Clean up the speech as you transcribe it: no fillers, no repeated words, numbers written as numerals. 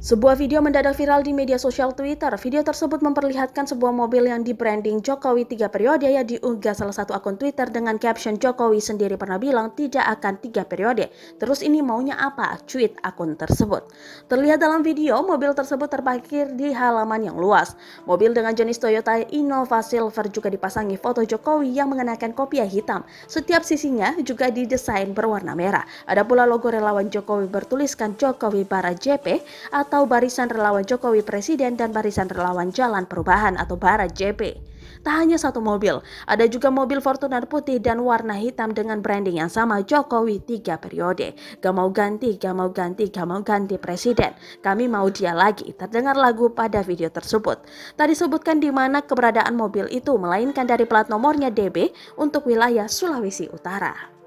Sebuah video mendadak viral di media sosial Twitter. Video tersebut memperlihatkan sebuah mobil yang di-branding Jokowi 3 periode yang diunggah salah satu akun Twitter dengan caption Jokowi sendiri pernah bilang tidak akan 3 periode. Terus ini maunya apa? Cuit akun tersebut. Terlihat dalam video, mobil tersebut terparkir di halaman yang luas. Mobil dengan jenis Toyota Innova Silver juga dipasangi foto Jokowi yang mengenakan kopiah hitam. Setiap sisinya juga didesain berwarna merah. Ada pula logo relawan Jokowi bertuliskan Jokowi Barat JP atau Barisan Relawan Jokowi Presiden dan Barisan Relawan Jalan Perubahan atau Barat JP. Tak hanya satu mobil, ada juga mobil Fortuner putih dan warna hitam dengan branding yang sama Jokowi 3 periode. Gak mau ganti, gak mau ganti, gak mau ganti presiden. Kami mau dia lagi, terdengar lagu pada video tersebut. Tak disebutkan di mana keberadaan mobil itu, melainkan dari plat nomornya DB untuk wilayah Sulawesi Utara.